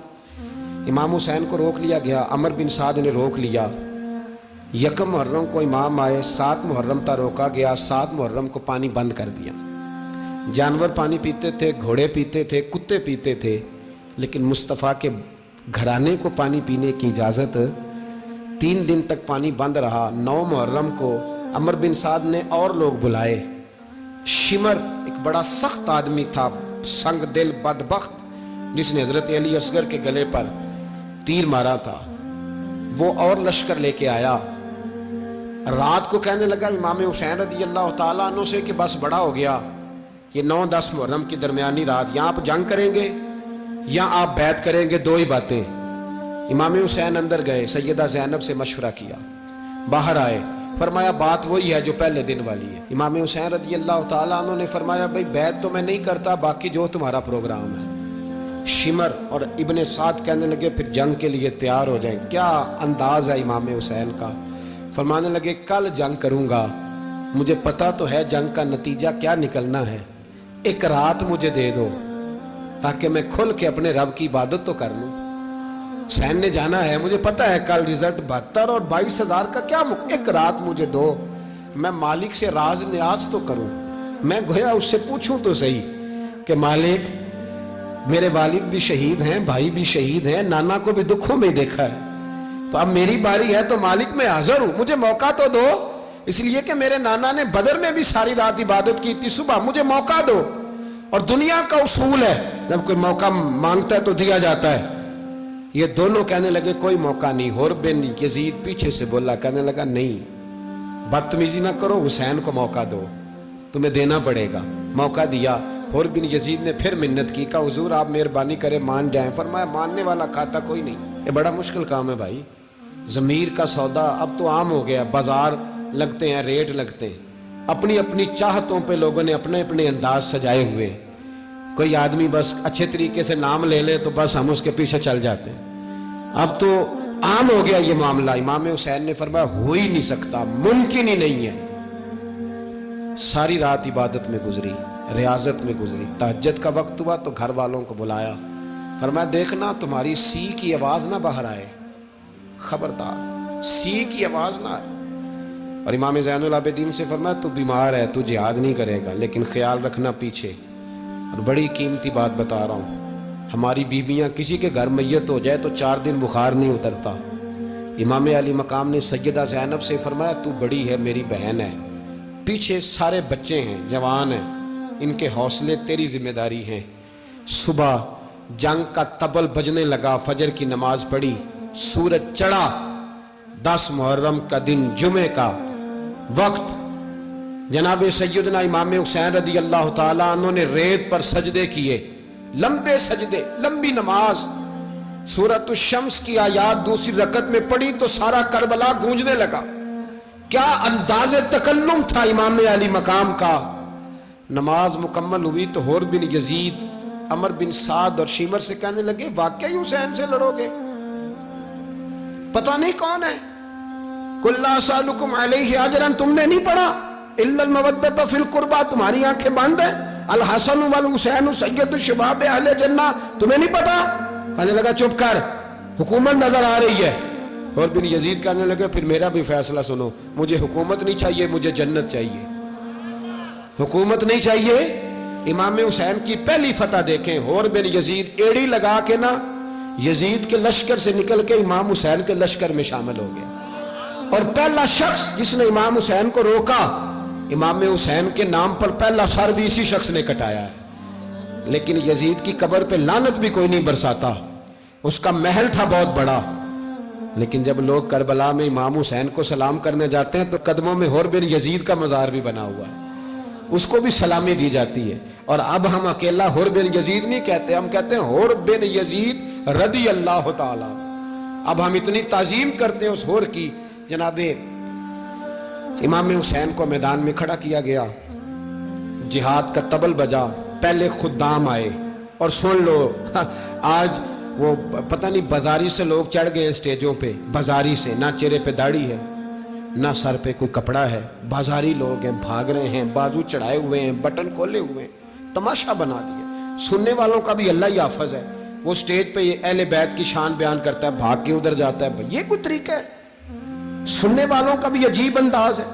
امام حسین کو روک لیا گیا, عمر بن سعد نے روک لیا. 1 محرم کو امام آئے, 7 محرم تا روکا گیا, 7 محرم کو پانی بند کر دیا. جانور پانی پیتے تھے, گھوڑے پیتے تھے, کتے پیتے تھے, لیکن مصطفیٰ کے گھرانے کو پانی پینے کی اجازت. 3 دن تک پانی بند رہا. 9 محرم کو عمر بن سعد نے اور لوگ بلائے. شمر ایک بڑا سخت آدمی تھا, سنگ دل بدبخت, جس نے حضرت علی اصغر کے گلے پر تیر مارا تھا, وہ اور لشکر لے کے آیا. رات کو کہنے لگا امام حسین رضی اللہ تعالیٰ عنہ سے کہ بس بڑا ہو گیا, یہ 9-10 محرم کی درمیانی رات, یہاں آپ جنگ کریں گے یا آپ بیعت کریں گے, 2 ہی باتیں. امام حسین اندر گئے, سیدہ زینب سے مشورہ کیا, باہر آئے, فرمایا بات وہی ہے جو پہلے دن والی ہے. امام حسین رضی اللہ تعالیٰ عنہ نے فرمایا بھئی بیعت تو میں نہیں کرتا, باقی جو تمہارا پروگرام ہے. شمر اور ابن سعد کہنے لگے پھر جنگ کے لیے تیار ہو جائیں. کیا انداز ہے امام حسین کا, فرمانے لگے کل جنگ کروں گا, مجھے پتا تو ہے جنگ کا نتیجہ کیا نکلنا ہے, 1 رات مجھے دے دو تاکہ میں کھل کے اپنے رب کی عبادت تو کر لوں. حسین نے جانا ہے, مجھے پتا ہے کل رزلٹ 72 اور 22,000 کا کیا 1 رات مجھے دو, میں مالک سے راز نیاز تو کروں. میں گویا اس سے پوچھوں تو صحیح کہ مالک میرے والد بھی شہید ہیں, بھائی بھی شہید ہیں, نانا کو بھی دکھوں میں دیکھا ہے, تو اب میری باری ہے تو مالک میں حاضر ہوں, مجھے موقع تو دو. اس لیے کہ میرے نانا نے بدر میں بھی ساری رات عبادت کی تھی, صبح مجھے موقع دو. اور دنیا کا اصول ہے جب کوئی موقع مانگتا ہے تو دیا جاتا ہے. یہ دونوں کہنے لگے کوئی موقع نہیں. حور بن یزید پیچھے سے بولا, کہنے لگا نہیں بدتمیزی نہ کرو, حسین کو موقع دو, تمہیں دینا پڑے گا. موقع دیا. حور بن یزید نے پھر منت کی, کہا حضور آپ مہربانی کریں مان جائیں. فرمایا ماننے والا کھاتا کوئی نہیں. یہ بڑا مشکل کام ہے بھائی, ضمیر کا سودا اب تو عام ہو گیا, بازار لگتے ہیں, ریٹ لگتے ہیں, اپنی اپنی چاہتوں پہ لوگوں نے اپنے اپنے انداز سجائے ہوئے. کوئی آدمی بس اچھے طریقے سے نام لے لے تو بس ہم اس کے پیچھے چل جاتے ہیں. اب تو عام ہو گیا یہ معاملہ. امام حسین نے فرمایا ہو ہی نہیں سکتا, ممکن ہی نہیں ہے. ساری رات عبادت میں گزری, ریاضت میں گزری. تہجد کا وقت ہوا تو گھر والوں کو بلایا, فرمایا دیکھنا تمہاری سی کی آواز نہ باہر آئے, خبردار سی کی آواز نہ آئے. اور امام زین العابدین سے فرمایا تو بیمار ہے, تو جہاد نہیں کرے گا, لیکن خیال رکھنا پیچھے. اور بڑی قیمتی بات بتا رہا ہوں, ہماری بیویاں کسی کے گھر میت ہو جائے تو 4 دن بخار نہیں اترتا. امام علی مقام نے سیدہ زینب سے فرمایا تو بڑی ہے، میری بہن ہے، پیچھے سارے بچے ہیں، جوان ہیں، ان کے حوصلے تیری ذمہ داری ہیں۔ صبح جنگ کا طبل بجنے لگا، فجر کی نماز پڑھی، سورج چڑھا، 10 محرم کا دن، جمعے کا وقت، جناب سیدنا امام حسین رضی اللہ تعالیٰ عنہ نے ریت پر سجدے کیے، لمبے سجدے، لمبی نماز، سورۃ الشمس کی آیات دوسری رکعت میں پڑھی تو سارا کربلا گونجنے لگا۔ کیا انداز تکلم تھا امام علی مقام کا۔ نماز مکمل ہوئی تو حور بن یزید، عمر بن سعد اور شیمر سے کہنے لگے واقعی حسین سے لڑو گے؟ پتہ نہیں کون ہے۔ قُلْ لَا أَسْأَلُكُمْ عَلَيْهِ أَجْرًا، تم نے نہیں پڑھا، إِلَّا الْمَوَدَّةَ فِي الْقُرْبَى، تمہاری آنکھیں بند ہیں، الحسن والحسین سید الشباب اہل جنہ، تمہیں نہیں پتا؟ کہنے لگا چپ کر، حکومت نظر آ رہی ہے۔ اور بن یزید کہنے لگے پھر میرا بھی فیصلہ سنو، مجھے حکومت نہیں چاہیے، مجھے جنت چاہیے۔ حکومت نہیں چاہیے۔ امام حسین کی پہلی فتح دیکھیں، اور بن یزید ایڑی لگا کے نا یزید کے لشکر سے نکل کے امام حسین کے لشکر میں شامل ہو گیا، اور پہلا شخص جس نے امام حسین کو روکا، امام حسین کے نام پر پہلا سر بھی اسی شخص نے کٹایا ہے۔ لیکن یزید کی قبر پہ لعنت بھی کوئی نہیں برساتا، اس کا محل تھا بہت بڑا، لیکن جب لوگ کربلا میں امام حسین کو سلام کرنے جاتے ہیں تو قدموں میں حور بن یزید کا مزار بھی بنا ہوا ہے، اس کو بھی سلامی دی جاتی ہے۔ اور اب ہم اکیلا حور بن یزید نہیں کہتے، ہم کہتے ہیں حور بن یزید رضی اللہ تعالی۔ اب ہم اتنی تعظیم کرتے ہیں اس حور کی۔ جناب امام حسین کو میدان میں کھڑا کیا گیا، جہاد کا طبل بجا، پہلے خدام آئے، اور سن لو آج وہ پتہ نہیں بازاری سے لوگ چڑھ گئے اسٹیجوں پہ، بازاری سے، نہ چہرے پہ داڑھی ہے نہ سر پہ کوئی کپڑا ہے، بازاری لوگ ہیں، بھاگ رہے ہیں، بازو چڑھائے ہوئے ہیں، بٹن کھولے ہوئے ہیں، تماشا بنا دیا۔ سننے والوں کا بھی اللہ ہی حافظ ہے، وہ سٹیج پہ یہ اہل بیت کی شان بیان کرتا ہے، بھاگ کے ادھر جاتا ہے، یہ کوئی طریقہ ہے؟ سننے والوں کا بھی عجیب انداز ہے،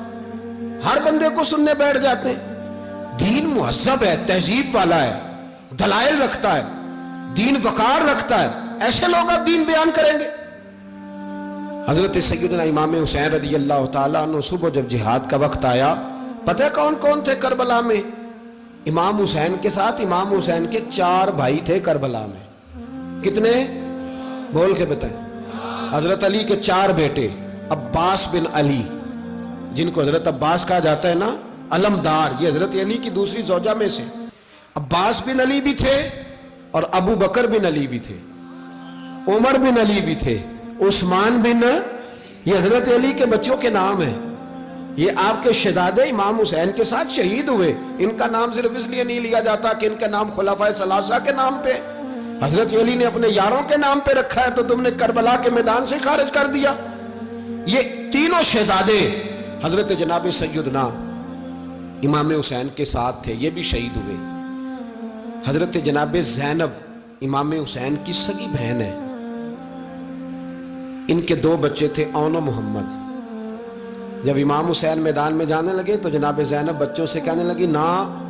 ہر بندے کو سننے بیٹھ جاتے ہیں۔ دین مہذب ہے، تہذیب والا ہے، دلائل رکھتا ہے، دین وقار رکھتا ہے، ایسے لوگ اب دین بیان کریں گے؟ حضرت سیدنا امام حسین رضی اللہ تعالیٰ عنہ صبح جب جہاد کا وقت آیا، پتہ ہے کون کون تھے کربلا میں؟ امام حسین کے ساتھ امام حسین کے 4 بھائی تھے کربلا میں۔ کتنے؟ بول کے بتائیں۔ حضرت علی کے 4 بیٹے، عباس بن علی، جن کو حضرت عباس کہا جاتا ہے نا، علمدار، یہ حضرت علی کی دوسری زوجہ میں سے۔ عباس بن علی بھی تھے، اور ابو بکر بن علی بھی تھے، عمر بن علی بھی تھے، عثمان بن، یہ حضرت علی کے بچوں کے نام ہیں۔ یہ آپ کے شہزادے امام حسین کے ساتھ شہید ہوئے، ان کا نام صرف اس لیے نہیں لیا جاتا کہ ان کا نام خلفائے ثلاثہ کے نام پہ، حضرت علی نے اپنے یاروں کے نام پہ رکھا ہے، تو تم نے کربلا کے میدان سے خارج کر دیا۔ یہ تینوں شہزادے حضرت جناب سیدنا امام حسین کے ساتھ تھے، یہ بھی شہید ہوئے۔ حضرت جناب زینب امام حسین کی سگی بہن ہے، ان کے 2 بچے تھے، اون و محمد۔ جب امام حسین میدان میں جانے لگے تو جناب زینب بچوں سے کہنے لگی نہ،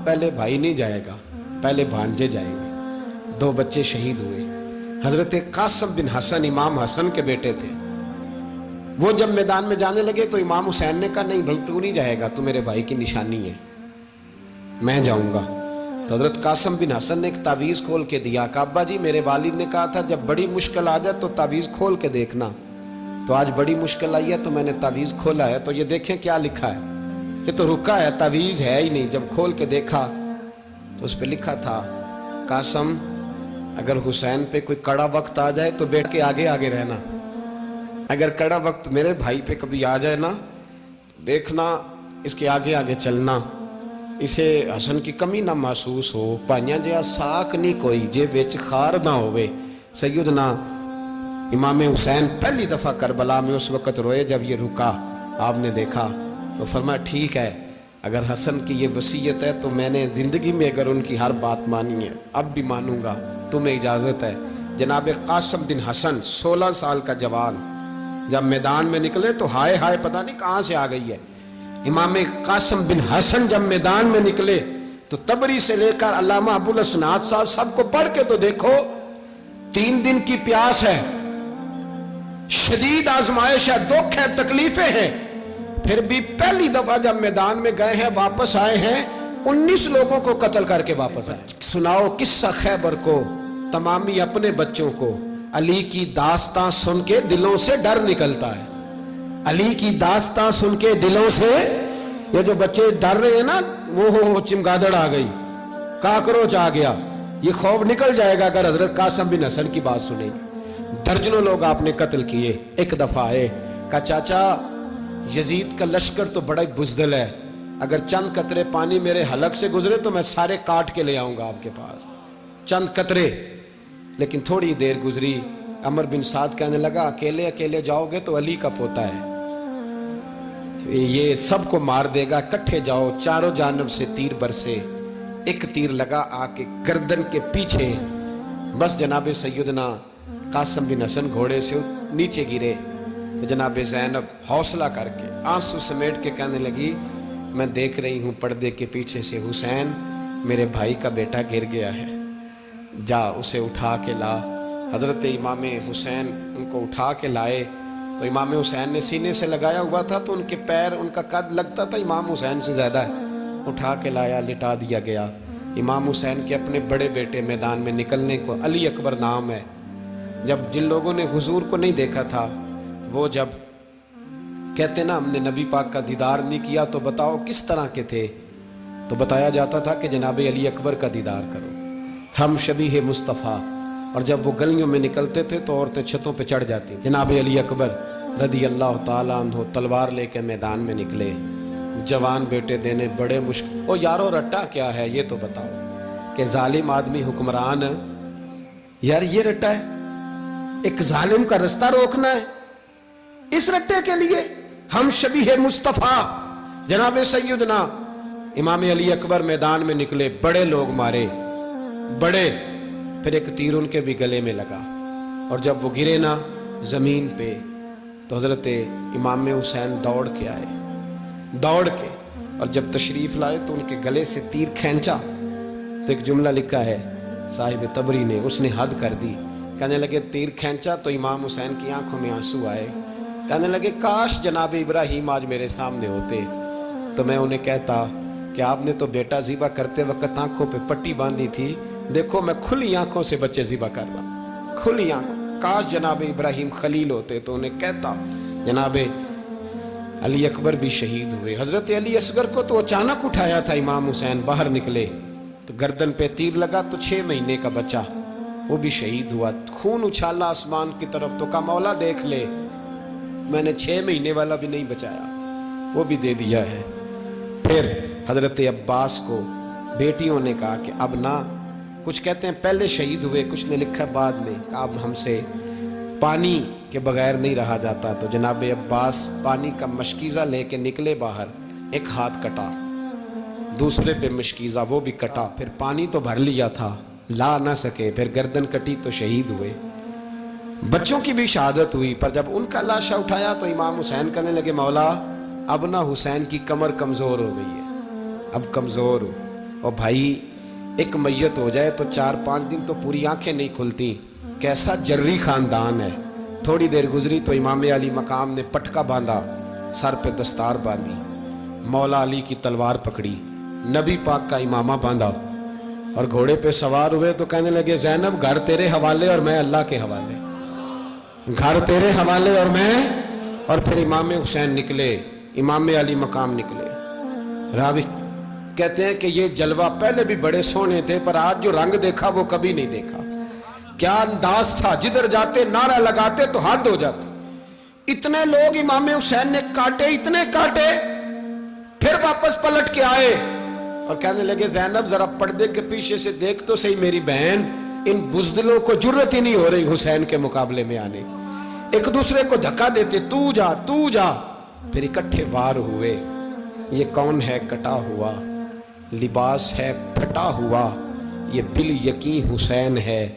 پہلے بھائی نہیں جائے گا، پہلے بھانجے جائیں گے۔ 2 بچے شہید ہوئے۔ حضرت قاسم بن حسن امام حسن کے بیٹے تھے، وہ جب میدان میں جانے لگے تو امام حسین نے کہا نہیں بھائی تو نہیں جائے گا، تو میرے بھائی کی نشانی ہے، میں جاؤں گا۔ تو حضرت قاسم بن حسن نے ایک تعویذ کھول کے دیا کہ ابا جی میرے والد نے کہا تھا جب بڑی مشکل آ جائے تو تعویذ کھول کے دیکھنا، تو آج بڑی مشکل آئی ہے تو میں نے تعویذ کھولا ہے، تو یہ دیکھیں کیا لکھا ہے، یہ تو رکا ہے، تعویذ ہے ہی نہیں۔ جب کھول کے دیکھا تو اس پہ لکھا تھا قاسم اگر حسین پہ کوئی کڑا وقت آ جائے تو بیٹھ کے آگے آگے رہنا، اگر کڑا وقت میرے بھائی پہ کبھی آ جائے نا دیکھنا اس کے آگے آگے چلنا، اسے حسن کی کمی نہ محسوس ہو، پائیاں جیا ساک نہیں کوئی جے وچ خار نہ ہوئے۔ سیدنا امام حسین پہلی دفعہ کربلا میں اس وقت روئے جب یہ رکا، آپ نے دیکھا تو فرمایا ٹھیک ہے، اگر حسن کی یہ وصیت ہے تو میں نے زندگی میں اگر ان کی ہر بات مانی ہے اب بھی مانوں گا، تمہیں اجازت ہے۔ جناب قاسم بن حسن 16 سال کا جوان جب میدان میں نکلے تو ہائے ہائے پتہ نہیں کہاں سے آ گئی ہے۔ امام قاسم بن حسن جب میدان میں نکلے تو تبری سے لے کر علامہ ابو الاسناد صاحب سب کو پڑھ کے تو دیکھو، 3 دن کی پیاس ہے، شدید آزمائش ہے، دکھ ہے، تکلیفیں ہیں، پھر بھی پہلی دفعہ جب میدان میں گئے ہیں واپس آئے ہیں 19 لوگوں کو قتل کر کے واپس آئے. سناؤ قصہ خیبر کو تمامی اپنے بچوں کو. علی کی داستان سن کے دلوں سے ڈر نکلتا ہے. علی کی داستان سن کے دلوں سے یہ جو بچے ڈر رہے ہیں نا، وہ چمگادڑ آ گئی، کاکروچ آ گیا، یہ خوف نکل جائے گا اگر حضرت قاسم بن حسن کی بات سنیں گے. درجنوں لوگ آپ نے قتل کیے. ایک دفعہ آئے، کہا چاچا یزید کا لشکر تو بڑا بزدل ہے، اگر چند قطرے پانی میرے حلق سے گزرے تو میں سارے کاٹ کے لے آؤں گا آپ کے پاس، چند قطرے. لیکن تھوڑی دیر گزری، عمر بن سعد کہنے لگا اکیلے اکیلے جاؤ گے تو علی کا پوتا ہے، یہ سب کو مار دے گا، کٹھے جاؤ. چاروں جانب سے تیر برسے، ایک تیر لگا آ کے گردن کے پیچھے، بس جناب سیدنا قاسم بن حسن گھوڑے سے نیچے گرے. تو جناب زینب حوصلہ کر کے آنسو سمیٹ کے کہنے لگی میں دیکھ رہی ہوں پردے کے پیچھے سے حسین میرے بھائی کا بیٹا گر گیا ہے، جا اسے اٹھا کے لا. حضرت امام حسین ان کو اٹھا کے لائے تو امام حسین نے سینے سے لگایا ہوا تھا تو ان کے پیر، ان کا قد لگتا تھا امام حسین سے زیادہ ہے. اٹھا کے لایا، لٹا دیا گیا. امام حسین کے اپنے بڑے بیٹے میدان میں نکلنے کو، علی اکبر نام ہے، جب جن لوگوں نے حضور کو نہیں دیکھا تھا وہ جب کہتے نا ہم نے نبی پاک کا دیدار نہیں کیا تو بتاؤ کس طرح کے تھے، تو بتایا جاتا تھا کہ جناب علی اکبر کا دیدار کرو، ہم شبیہ مصطفیٰ. اور جب وہ گلیوں میں نکلتے تھے تو عورتیں چھتوں پہ چڑھ جاتی. جناب علی اکبر رضی اللہ تعالیٰ عنہ تلوار لے کے میدان میں نکلے، جوان بیٹے دینے بڑے مشکل. او یارو رٹا کیا ہے یہ تو بتاؤ، کہ ظالم آدمی حکمران ہے یار، یہ رٹا ہے، ایک ظالم کا رستہ روکنا ہے، اس رٹے کے لیے ہم شبیہ مصطفیٰ. جناب سیدنا امام علی اکبر میدان میں نکلے، بڑے لوگ مارے، بڑے، پھر ایک تیر ان کے بھی گلے میں لگا. اور جب وہ گرے نا زمین پہ تو حضرت امام حسین دوڑ کے آئے، دوڑ کے، اور جب تشریف لائے تو ان کے گلے سے تیر کھینچا تو ایک جملہ لکھا ہے صاحب تبری نے، اس نے حد کر دی. کہنے لگے تیر کھینچا تو امام حسین کی آنکھوں میں آنسو آئے. کہنے لگے کاش جناب ابراہیم آج میرے سامنے ہوتے تو میں انہیں کہتا کہ آپ نے تو بیٹا ذبح کرتے وقت آنکھوں پہ پٹی باندھی تھی، دیکھو میں کھلی آنکھوں سے بچے ذبح کر رہا ہوں، کھلی آنکھوں. کاش جناب ابراہیم خلیل ہوتے تو انہیں کہتا. جناب علی اکبر بھی شہید ہوئے. حضرت علی اصغر کو تو اچانک اٹھایا تھا امام حسین، باہر نکلے تو گردن پہ تیر لگا تو 6 مہینے کا بچہ وہ بھی شہید ہوا. خون اچھالا آسمان کی طرف تو کہا مولا دیکھ لے، میں نے 6 مہینے والا بھی نہیں بچایا، وہ بھی دے دیا ہے. پھر حضرت عباس کو بیٹیوں نے کہا کہ اب نہ، کچھ کہتے ہیں پہلے شہید ہوئے، کچھ نے لکھا بعد میں، کہ اب ہم سے پانی کے بغیر نہیں رہا جاتا. تو جناب عباس پانی کا مشکیزہ لے کے نکلے باہر، ایک ہاتھ کٹا، دوسرے پہ مشکیزہ وہ بھی کٹا، پھر پانی تو بھر لیا تھا لا نہ سکے، پھر گردن کٹی تو شہید ہوئے. بچوں کی بھی شہادت ہوئی، پر جب ان کا لاشا اٹھایا تو امام حسین کہنے لگے مولا اب نہ حسین کی کمر کمزور ہو گئی ہے، اب کمزور ہو، اور بھائی ایک میت ہو جائے تو 4-5 دن تو پوری آنکھیں نہیں کھلتی، کیسا جری خاندان ہے. تھوڑی دیر گزری تو امام علی مقام نے پٹکا باندھا، سر پہ دستار باندھی، مولا علی کی تلوار پکڑی، نبی پاک کا امامہ باندھا اور گھوڑے پہ سوار ہوئے تو کہنے لگے زینب گھر تیرے حوالے اور میں اللہ کے حوالے، گھر تیرے حوالے اور میں. اور پھر امام حسین نکلے، امام علی مقام نکلے. راوی کہتے ہیں کہ یہ جلوہ پہلے بھی بڑے سونے تھے پر آج جو رنگ دیکھا وہ کبھی نہیں دیکھا. کیا انداز تھا، جدھر جاتے نعرہ لگاتے تو حد ہو جاتے. اتنے لوگ امام حسین نے کاٹے، اتنے کاٹے، پھر واپس پلٹ کے آئے اور کہنے لگے زینب ذرا پردے کے پیچھے سے دیکھ تو صحیح میری بہن، ان بزدلوں کو جرت ہی نہیں ہو رہی حسین کے مقابلے میں آنے. ایک دوسرے کو دھکا دیتے، تو جا تو جا. پھر اکٹھے وار ہوئے. یہ کون ہے کٹا ہوا، لباس ہے پھٹا ہوا، یہ بال یقین حسین ہے،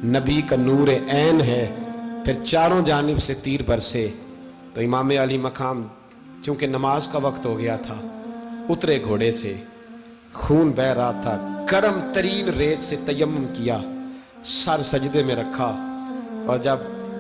نبی کا نور عین ہے. پھر چاروں جانب سے تیر برسے تو امام علی مقام چونکہ نماز کا وقت ہو گیا تھا، اترے گھوڑے سے، خون بہ رہا تھا، گرم ترین ریت سے تیمم کیا، سر سجدے میں رکھا اور جب